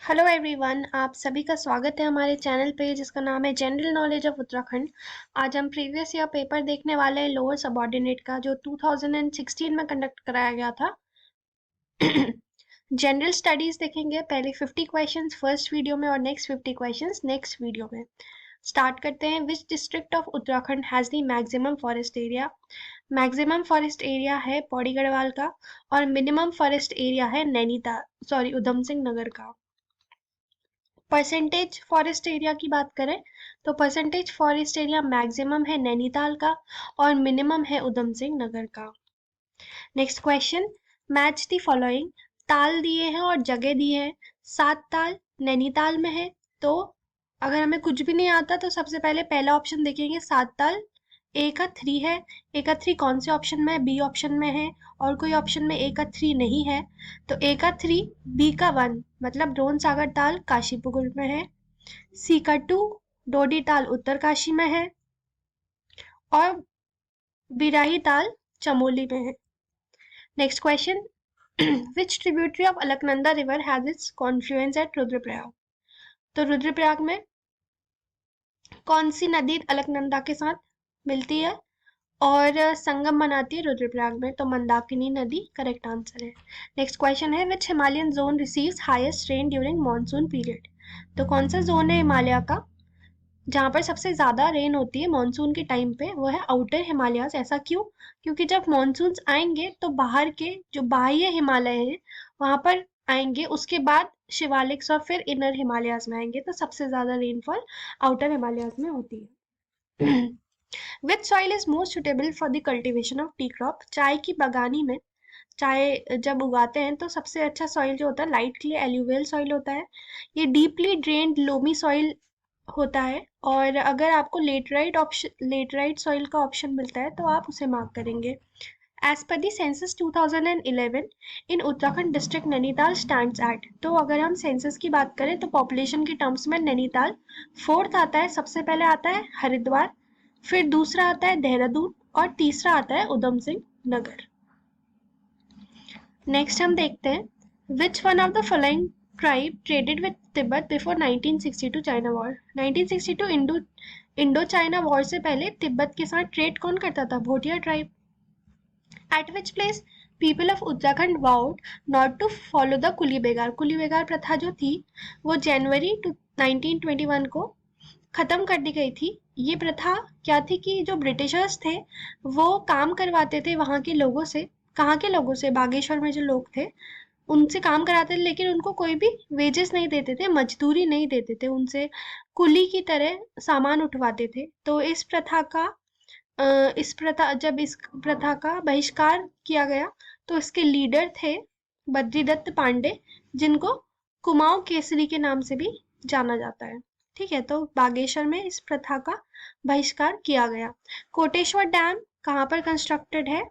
Hello everyone, आप सभी का स्वागत है हमारे चैनल पे जिसका नाम है जनरल नॉलेज ऑफ उत्तराखंड। आज हम प्रीवियस ईयर पेपर देखने वाले हैं लोअर सबऑर्डिनेट का, जो 2016 में कंडक्ट कराया गया था। जनरल स्टडीज देखेंगे, पहले 50 क्वेश्चंस फर्स्ट वीडियो में और नेक्स्ट 50 क्वेश्चंस नेक्स्ट वीडियो में। स्टार्ट करते हैं। Which district of Uttarakhand has the maximum forest area? Maximum forest area है पौड़ी गढ़वाल का, और मिनिमम फॉरेस्ट एरिया है उधम सिंह नगर का। परसेंटेज फॉरेस्ट एरिया की बात करें तो परसेंटेज फॉरेस्ट एरिया मैक्सिमम है नैनीताल का और मिनिमम है उधम सिंह नगर का। Next question, match the following. ताल दिए हैं और जगह दी है। 7 ताल नैनीताल में है, तो अगर हमें कुछ भी नहीं आता तो सबसे पहले पहला ऑप्शन देखेंगे 7 ताल। ए का 3 है। ए का 3 कौन से ऑप्शन में है? बी ऑप्शन में है। और कोई ऑप्शन में ए का 3 नहीं है, तो ए का 3, बी का 1 मतलब ड्रोन सागर ताल काशीपुकुर में है। सी का 2 डोडी ताल उत्तरकाशी में है, और बिराही ताल चमोली में है। Next question, which tributary of Alaknanda river has its confluence at Rudraprayag? तो रुद्रप्रयाग में कौन सी नदी अलकनंदा के साथ मिलती है और संगम बनाती है रुद्रप्रयाग में? तो मंदाकिनी नदी करेक्ट आंसर है। नेक्स्ट क्वेश्चन है, which Himalayan zone receives highest rain during monsoon period? तो कौन सा जोन है हिमालय का जहाँ पर सबसे ज्यादा रेन होती है मॉनसून के टाइम पे? वो है आउटर हिमालयाज। ऐसा क्यों? क्योंकि जब मॉनसून आएंगे तो बाहर के जो बाह्य हिमालय है वहां पर आएंगे, उसके बाद शिवालिक्स और फिर इनर हिमालयाज में आएंगे, तो सबसे ज्यादा रेनफॉल आउटर हिमालयाज में होती है। विच soil is most suitable for the cultivation of T crop? चाय की बागानी में चाय जब उगाते हैं तो सबसे अच्छा सॉइल जो होता है लाइट क्ले एल्यूवियल सॉइल होता है। ये डीपली ड्रेन्ड लोमी सॉइल होता है, और अगर आपको लेटराइट सॉइल का ऑप्शन मिलता है तो आप उसे मार्क करेंगे। As per the census 2011 in Uttarakhand district Nainital stands at. तो अगर हम सेंसस की बात करें तो पॉपुलेशन के टर्म्स में नैनीताल फोर्थ आता है। सबसे पहले आता है हरिद्वार, फिर दूसरा आता है देहरादून, और तीसरा आता है उधम सिंह नगर। नेक्स्ट हम देखते हैं, which one of the following tribe traded with Tibet before 1962 China war? 1962 Indo China war से पहले तिब्बत के साथ ट्रेड कौन करता था? Bhotia tribe. At which place people of Uttarakhand vowed not to follow the Coolie Begar? कुली बेगार प्रथा जो थी वो जनवरी 1921 को खत्म कर दी गई थी। ये प्रथा क्या थी कि जो ब्रिटिशर्स थे वो काम करवाते थे वहां के लोगों से। कहाँ के लोगों से? बागेश्वर में जो लोग थे उनसे काम कराते थे, लेकिन उनको कोई भी वेजेस नहीं देते थे, मजदूरी नहीं देते थे, उनसे कुली की तरह सामान उठवाते थे। तो इस प्रथा का बहिष्कार किया गया, तो इसके लीडर थे बद्रीदत्त पांडे, जिनको कुमाऊं केसरी के नाम से भी जाना जाता है। ठीक है, तो बागेश्वर में इस प्रथा का बहिष्कार किया गया। कोटेश्वर डैम कहाँ पर कंस्ट्रक्टेड है?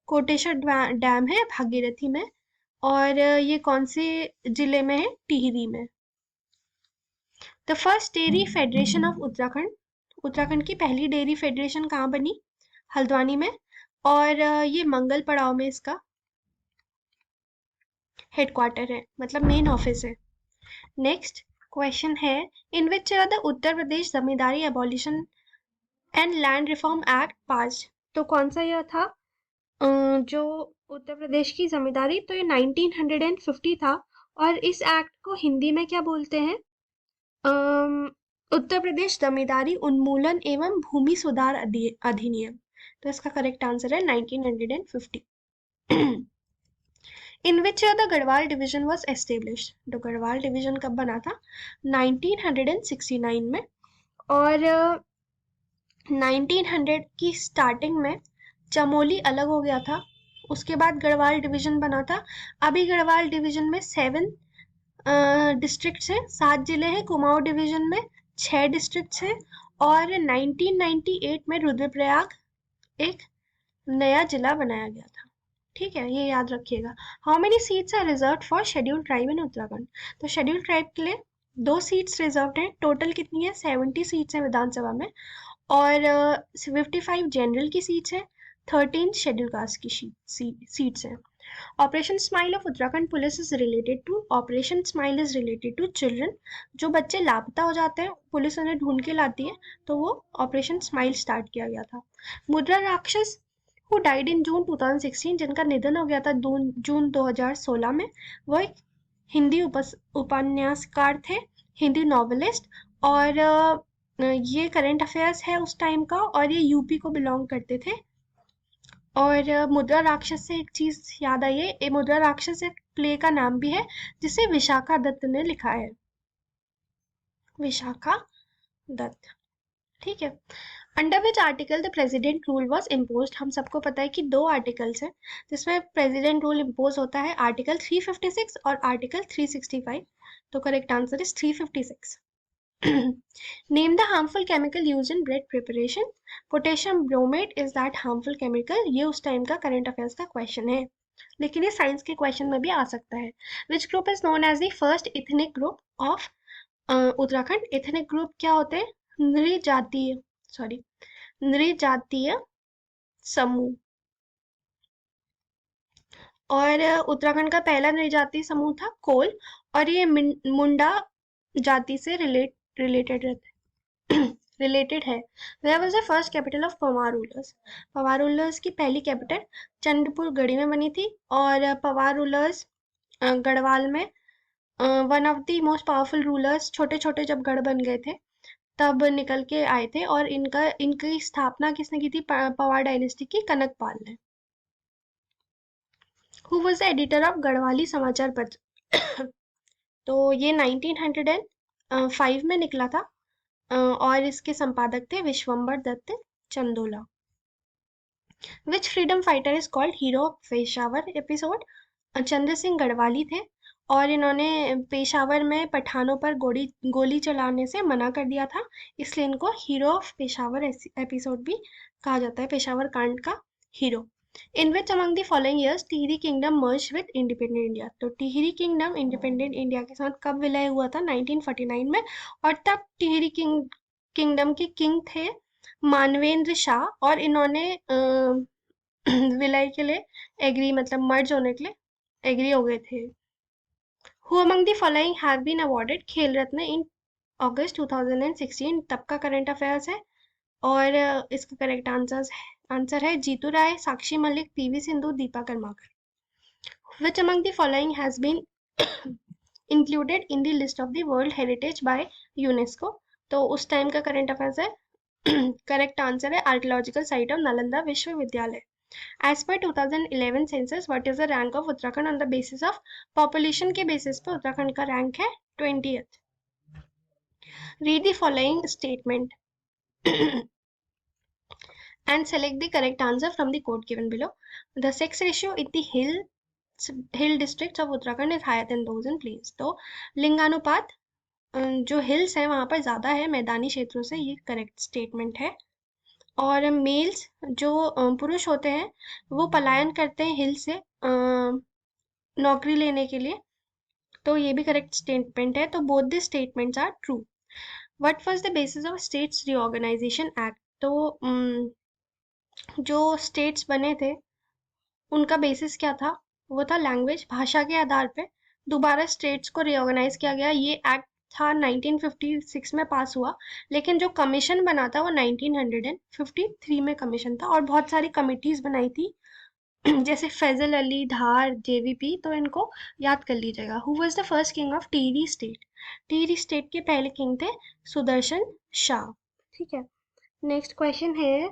कोटेश्वर डैम है भागीरथी में, और ये कौन से जिले में है? टिहरी में। The first dairy federation of Uttarakhand, Uttarakhand की पहली डेयरी फेडरेशन कहाँ बनी? हल्द्वानी में, और ये मंगल पड़ाव में इसका हेडक्वार्टर है, मतलब मेन ऑफिस है। नेक्स्ट क्वेश्चन है, in which the Uttar Pradesh zamindari abolition and land reform act pass? तो कौन सा यह था जो उत्तर प्रदेश की जमींदारी? तो ये 1950 था, और इस एक्ट को हिंदी में क्या बोलते हैं? अम, उत्तर प्रदेश जमींदारी उन्मूलन एवं भूमि सुधार अधिनियम। तो इसका करेक्ट आंसर है 1950। In which the Garhwal division was established? तो गढ़वाल डिवीजन कब बना था? 1969 में, और 1900 की स्टार्टिंग में चमोली अलग हो गया था, उसके बाद गढ़वाल डिवीजन बना था। अभी गढ़वाल डिवीजन में 7 डिस्ट्रिक्ट्स हैं, 7 जिले हैं। कुमाऊं डिवीजन में 6 डिस्ट्रिक्ट्स हैं, और 1998 में रुद्रप्रयाग एक नया जिला बनाया गया था। ठीक है, ये याद रखिएगा। How many seats are reserve for scheduled tribe in Uttarakhand? तो शेड्यूल्ड ट्राइब के लिए 2 सीट्स रिजर्व हैं। टोटल कितनी है? 70 सीट्स हैं विधानसभा में, और 55 जनरल की सीट्स हैं, 13 शेड्यूल कास्ट की सीट्स हैं। Operation smile of Uttarakhand police is related to operation smile is related to children. जो बच्चे लापता हो जाते हैं पुलिस उन्हें ढूंढ के लाती है, तो वो ऑपरेशन स्माइल स्टार्ट किया गया था। मुद्रा राक्षस हु डाइड इन जून 2016, जिनका निधन हो गया था जून 2016 में, वो एक हिंदी उपन्यासकार थे, हिंदी नॉवेलिस्ट। और ये करंट अफेयर्स है उस टाइम का, और ये यूपी को बिलोंग करते थे। और मुद्रा राक्षस से एक चीज याद आई है, ये मुद्रा राक्षस एक प्ले का नाम भी है जिसे विशाखा दत्त ने लिखा है, विशाखा दत्त। ठीक है। Under which article the president rule was impose. हम सबको पता है कि दो आर्टिकल्स हैं जिसमें प्रेसिडेंट रूल इम्पोज होता है, आर्टिकल 356 और आर्टिकल 365। तो correct answer is 356। Name the harmful chemical used in bread preparation. Potassium bromate is that harmful chemical. ये उस टाइम का करंट अफेयर्स का क्वेश्चन है, लेकिन ये साइंस के क्वेश्चन में भी आ सकता है। Which group is known as the first ethnic group of Uttarakhand? Ethnic group क्या होते हैं? नृजातीय, सॉरी, नृजातीय समूह। और उत्तराखंड का पहला नृजातीय समूह था कोल, और ये मुंडा जाति से रिलेटेड है। Where was the first capital of Pawar rulers? Pawar rulers की पहली कैपिटल चंद्रपुर गढ़ी में बनी थी, और पवार रूलर्स गढ़वाल में one of the most powerful rulers, छोटे छोटे जब गढ़ बन गए थे तब निकल के आए थे, और इनकी स्थापना किसने की थी? पवार डायनेस्टी की कनकपाल ने। Who was the editor of Garhwali समाचार पत्र? तो ये 1905 में निकला था, और इसके संपादक थे Vishwambar Dutt Chandola. Which freedom fighter is called hero of Peshawar episode? Chandra Singh Garhwali थे, और इन्होंने पेशावर में पठानों पर गोली चलाने से मना कर दिया था, इसलिए इनको हीरो ऑफ पेशावर एपिसोड भी कहा जाता है, पेशावर कांड का hero. In which among the following years Tehri kingdom merge with independent India? तो टिहरी किंगडम इंडिपेंडेंट इंडिया के साथ कब विलय हुआ था? 1949 में। और तब टिहरी किंगडम के किंग थे मानवेंद्र शाह, और इन्होंने विलय के लिए एग्री, मतलब मर्ज होने के लिए एग्री हो गए थे। Who among the following have been awarded खेल रत्न in August 2016? तब का करंट अफेयर्स है, और इसका करेक्ट आंसर है Jitu Rai, Sakshi Malik, PV Sindhu, Deepa Karmakar. Which among the following has been included in the list of the World Heritage by UNESCO? तो उस टाइम का करंट अफेयर्स है, करेक्ट आंसर है आर्कियोलॉजिकल साइट ऑफ नालंदा विश्वविद्यालय। As per 2011 census, what is the rank of Uttarakhand on the basis of population? के basis पे उत्तराखंड का rank है 20th। Read the following statement and select the correct answer from the code given below. The sex ratio in the hill districts of Uttarakhand is higher than those in plains. तो लिंगानुपात जो hills है वहां पर ज्यादा है मैदानी क्षेत्रों से, ये करेक्ट स्टेटमेंट है। और मेल्स जो पुरुष होते हैं वो पलायन करते हैं हिल से नौकरी लेने के लिए, तो ये भी करेक्ट स्टेटमेंट है। तो both the statements are true. What was the basis of states reorganisation act? तो जो स्टेट्स बने थे उनका बेसिस क्या था? वो था लैंग्वेज, भाषा के आधार पे दोबारा स्टेट्स को रीऑर्गेनाइज किया गया। ये एक्ट था 1956 में पास हुआ, लेकिन जो कमीशन बना था वो 1953 में कमीशन था, और बहुत सारी कमिटीज बनाई थी जैसे फैजल अली, धार, जेवीपी, तो इनको याद कर लीजिएगा। Who was the first king of Tehri state? Tehri state के पहले किंग थे सुदर्शन शाह। ठीक है। नेक्स्ट क्वेश्चन है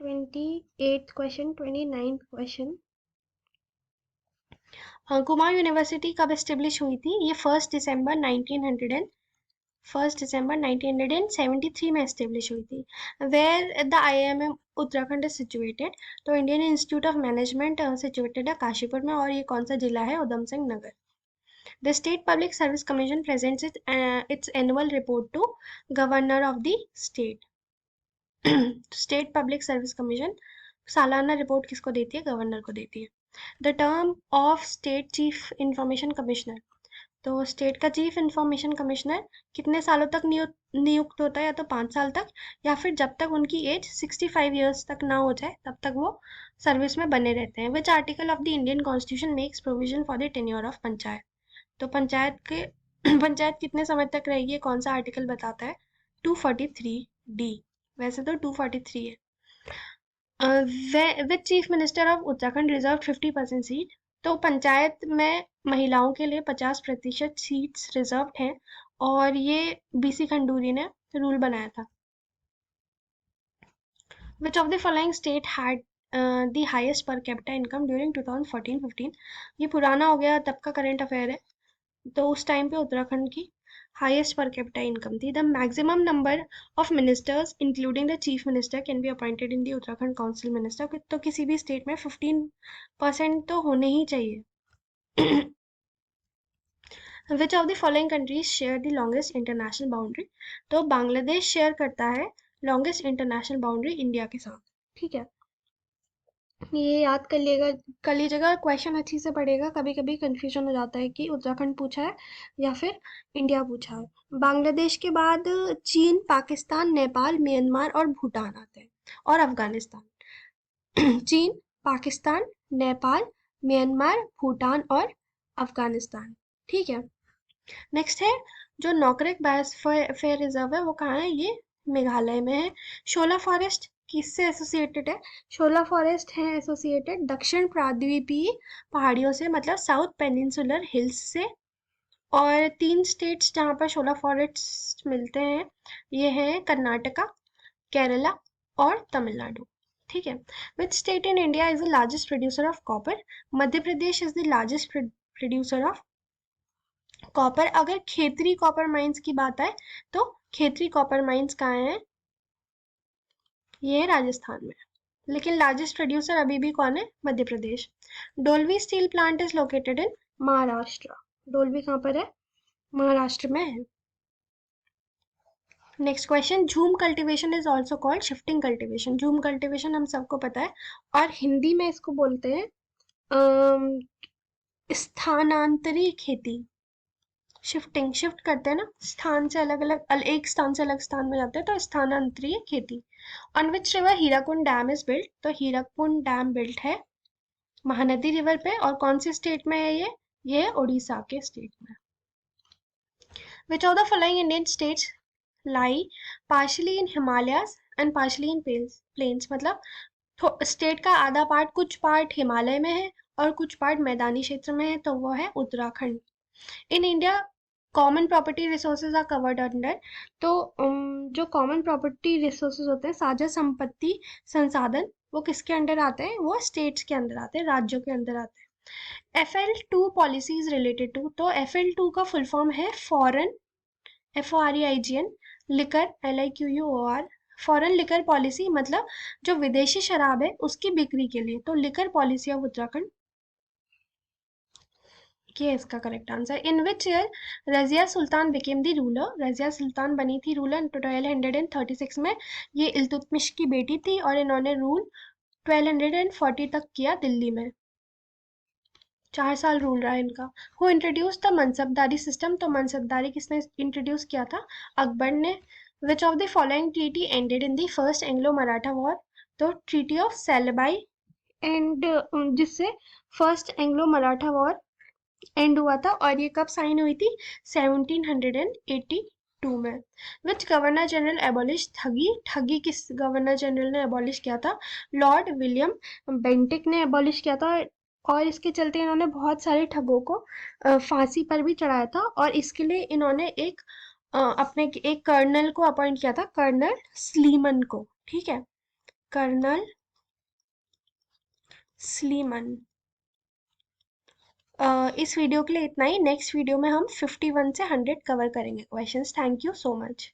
28th question, 29th question. Kumaon university कब एस्टेब्लिश हुई थी? ये 1 दिसंबर 1973 में एस्टेब्लिश हुई थी। Where the IIM Uttarakhand is situated? तो Indian institute of management situated है काशीपुर में, और ये कौन सा जिला है? Udham Singh Nagar. The state public service commission presents its annual report to governor of the state. State public service commission सालाना रिपोर्ट किसको देती है? गवर्नर को देती है। The term of state chief information commissioner? तो स्टेट का चीफ इंफॉर्मेशन कमिश्नर कितने सालों तक नियुक्त होता है, या तो 5 साल तक, या फिर जब तक उनकी एज 65 ईयर्स तक ना हो जाए तब तक वो सर्विस में बने रहते हैं। Which article of the Indian constitution makes provision for the tenure of panchayat. तो पंचायत के पंचायत कितने समय तक रहेगी, ये कौन सा आर्टिकल बताता है? 243D। वैसे तो 243 है। Which chief minister of Uttarakhand reserve 50% seat. तो पंचायत में महिलाओं के लिए 50% सीट्स रिजर्व हैं, और ये बीसी खंडूरी ने रूल बनाया था। विच of the following state had the highest per capita income during 2014-15। ये पुराना हो गया, तब का करंट अफेयर है। तो उस टाइम पे उत्तराखंड की हाईएस्ट पर कैपिटा इनकम थी। The maximum number of ministers including the chief minister can be appointed in the Uttarakhand council minister. तो किसी भी स्टेट में 15% तो होने ही चाहिए। विच of the following countries share the longest international boundary. तो बांग्लादेश शेयर करता है लॉन्गेस्ट इंटरनेशनल बाउंड्री इंडिया के साथ। ठीक है, ये याद कर लीजिएगा, क्वेश्चन अच्छी से पढ़ेगा। कभी कभी कंफ्यूजन हो जाता है कि उत्तराखंड पूछा है या फिर इंडिया पूछा है। बांग्लादेश के बाद चीन, पाकिस्तान, नेपाल, म्यांमार और भूटान आते हैं, और अफगानिस्तान। चीन, पाकिस्तान, नेपाल, म्यांमार, भूटान और अफगानिस्तान। ठीक है, नेक्स्ट है जो नौकरेक बायोस्फीयर रिजर्व है, वो कहाँ है? ये मेघालय में है। शोला फॉरेस्ट किससे एसोसिएटेड है? शोला फॉरेस्ट है एसोसिएटेड दक्षिण प्राद्वीपीय पहाड़ियों से, मतलब साउथ पेनिनसुलर हिल्स से। और 3 स्टेट्स जहाँ पर शोला फॉरेस्ट मिलते हैं, ये हैं कर्नाटका, केरला और तमिलनाडु। ठीक है, which state in India is the largest producer of copper? Madhya Pradesh is the largest producer of copper. अगर खेतरी कॉपर माइंस की बात आए तो खेतरी कॉपर माइंस कहाँ है? ये है राजस्थान में। लेकिन लार्जेस्ट प्रोड्यूसर अभी भी कौन है? Madhya Pradesh. Dolvi steel plant is located in Maharashtra. Dolvi कहाँ पर है? महाराष्ट्र में है। Next question, jhum cultivation is also called shifting cultivation. Jhum cultivation हम सबको पता है, और हिंदी में इसको बोलते हैं स्थानांतरी खेती। शिफ्टिंग, शिफ्ट करते हैं ना, स्थान से अलग अलग, एक स्थान से अलग स्थान में जाते हैं, तो स्थानांतरीय खेती। On which river Hirakud dam is built? तो हीराकुंड डैम बिल्ट है महानदी रिवर पे। और कौन से स्टेट में है ये है उड़ीसा के स्टेट में। Which of the following Indian states lie partly in Himalayas and partly in plains. मतलब स्टेट का आधा पार्ट, कुछ पार्ट हिमालय में है और कुछ पार्ट मैदानी क्षेत्र में है, तो वो है Uttarakhand. In India common property resources are covered under. तो जो कॉमन प्रॉपर्टी रिसोर्सेज होते हैं, साझा संपत्ति संसाधन, वो किसके अंडर आते हैं? वो स्टेट्स के अंदर आते हैं, राज्यों के अंदर आते हैं। FL2 policy is related to. तो FL2 का फुल फॉर्म है foreign, FOREIGN, liquor, LIQUOR। Foreign liquor policy मतलब जो विदेशी शराब है उसकी बिक्री के लिए, तो लिकर पॉलिसी ऑफ उत्तराखंड, ये इसका correct answer. In which year Razia Sultan became the ruler? Razia Sultan बनी थी रूलर 1236 में। ये इल्तुतमिश की बेटी थी, और इन्होंने रूल 1240 तक किया दिल्ली में। 4 साल रूल रहा इनका। Who introduce the मनसबदारी system? तो मनसबदारी किसने इंट्रोड्यूस किया था? अकबर ने। विच of the following treaty ended in the first Anglo Maratha war? तो ट्रीटी ऑफ सेलेबाई, एंड जिससे first Anglo Maratha war and हुआ था। और ये कब साइन हुई थी? 1782 में। विच गवर्नर जनरल एबॉलिश ठगी? ठगी किस गवर्नर जनरल ने एबॉलिश किया था? लॉर्ड विलियम बेंटिक ने एबॉलिश किया था, और इसके चलते इन्होंने बहुत सारे ठगों को फांसी पर भी चढ़ाया था। और इसके लिए इन्होंने अपने एक कर्नल को अपॉइंट किया था, कर्नल स्लीमन को। ठीक है, कर्नल स्लीमन। इस वीडियो के लिए इतना ही। नेक्स्ट वीडियो में हम 51 से 100 कवर करेंगे questions. Thank you so much.